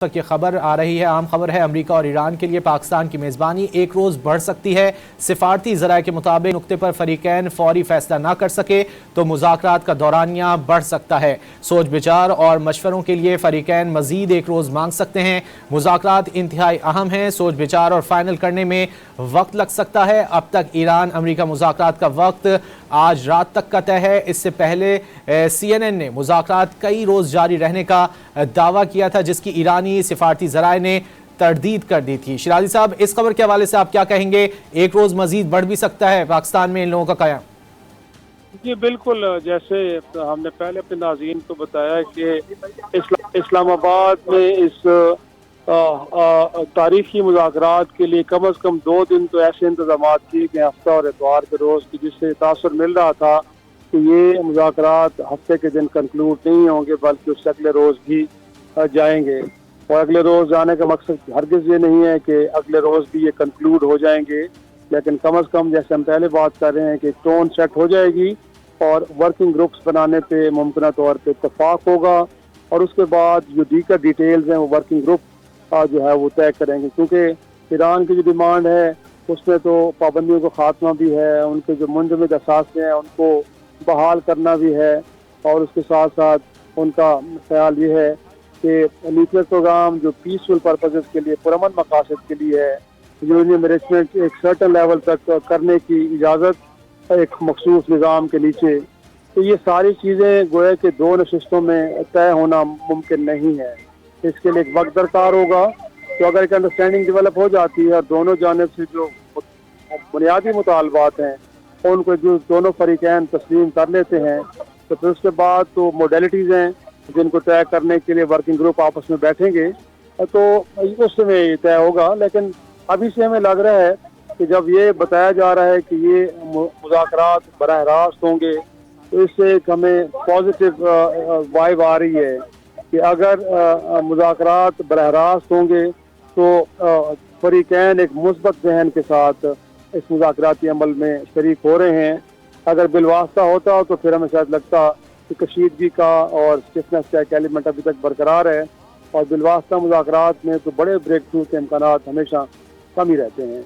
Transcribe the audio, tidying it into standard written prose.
तक ये खबर आ रही है, आम खबर है, अमेरिका और ईरान के लिए पाकिस्तान की मेज़बानी एक रोज़ बढ़ सकती है। सिफारती ज़राए के मुताबिक नुक्ते पर फरीकैन फौरी फैसला ना कर सके तो मुज़ाकरात का दौरानिया बढ़ सकता है। सोच विचार और मशवरों के लिए फरीकैन मज़ीद एक रोज़ मांग सकते हैं। मुज़ाकरात इंतहाई अहम हैं, सोच विचार और फाइनल करने में वक्त लग सकता है। अब तक ईरान अमेरिका मुज़ाकरात का वक्त आज रात तक का तय है। इससे पहले CNN ने मुज़ाकरात कई रोज़ जारी रहने का दावा किया था, जिसकी ईरानी सिफारती ज़राए ने तरदीद कर दी थी। शिराजी साहब, इस खबर के हवाले से आप क्या कहेंगे? एक रोज़ मज़ीद बढ़ भी सकता है पाकिस्तान में इन लोगों का कयाम? जी बिल्कुल, जैसे हमने पहले अपने नाज़रीन को बताया कि इस्लामाबाद में इस तारीखी मुज़ाकरात के लिए कम अज़ कम 2 दिन तो ऐसे इंतजाम किए गए, हफ्ता और इतवार के रोज़ की, जिससे तासुर मिल रहा था कि ये मुज़ाकरात हफ्ते के दिन कंक्लूड नहीं होंगे बल्कि उससे अगले रोज़ भी जाएंगे। और अगले रोज़ जाने का मकसद हरगिज़ ये नहीं है कि अगले रोज़ भी ये कंक्लूड हो जाएंगे, लेकिन कम अज़ कम जैसे हम पहले बात कर रहे हैं कि टोन सेट हो जाएगी और वर्किंग ग्रुप्स बनाने पे मुमकिन तौर पे इत्तफाक होगा और उसके बाद जो दीगर डिटेल्स हैं वो वर्किंग ग्रुप जो है वो तय करेंगे। क्योंकि ईरान की जो डिमांड है उसमें तो पाबंदियों का खात्मा भी है, उनके जो मुंजमद असासे हैं उनको बहाल करना भी है, और उसके साथ साथ उनका ख्याल ये है कि न्यूक्लियर प्रोग्राम जो पीसफुल पर्पसेस के लिए, पुरअमन मकासद के लिए है, यूरेनियम एनरिचमेंट एक सर्टन लेवल तक करने की इजाज़त एक मखसूस निज़ाम के नीचे। तो ये सारी चीज़ें गोया कि 2 नशिस्तों में तय होना मुमकिन नहीं है, इसके लिए एक वक्त दरकार होगा। तो अगर एक अंडरस्टैंडिंग डेवलप हो जाती है और दोनों जानिब से जो बुनियादी मुतालबात हैं उनको जो दोनों फरीकैन तस्लीम कर लेते हैं तो फिर उसके बाद तो मोडेलिटीज़ हैं जिनको तय करने के लिए वर्किंग ग्रुप आपस में बैठेंगे, तो उस समय ये तय होगा। लेकिन अभी से हमें लग रहा है कि जब ये बताया जा रहा है कि ये मुज़ाकरात बराह रास्त होंगे तो इससे एक हमें पॉजिटिव वाइब आ रही है कि अगर मुज़ाकरात बराह रास्त होंगे तो फरीकैन एक मुस्बत ज़हन के साथ इस मुज़ाकराती अमल में शरीक हो रहे हैं। अगर बिलवास्ता होता हो तो फिर हमें शायद लगता कि कशीदगी का और स्टिफनेस का एक एलिमेंट अभी तक बरकरार है, और बिलवास्ता मुज़ाकरात में तो बड़े ब्रेक थ्रू के इम्कानात हमेशा कम ही रहते हैं।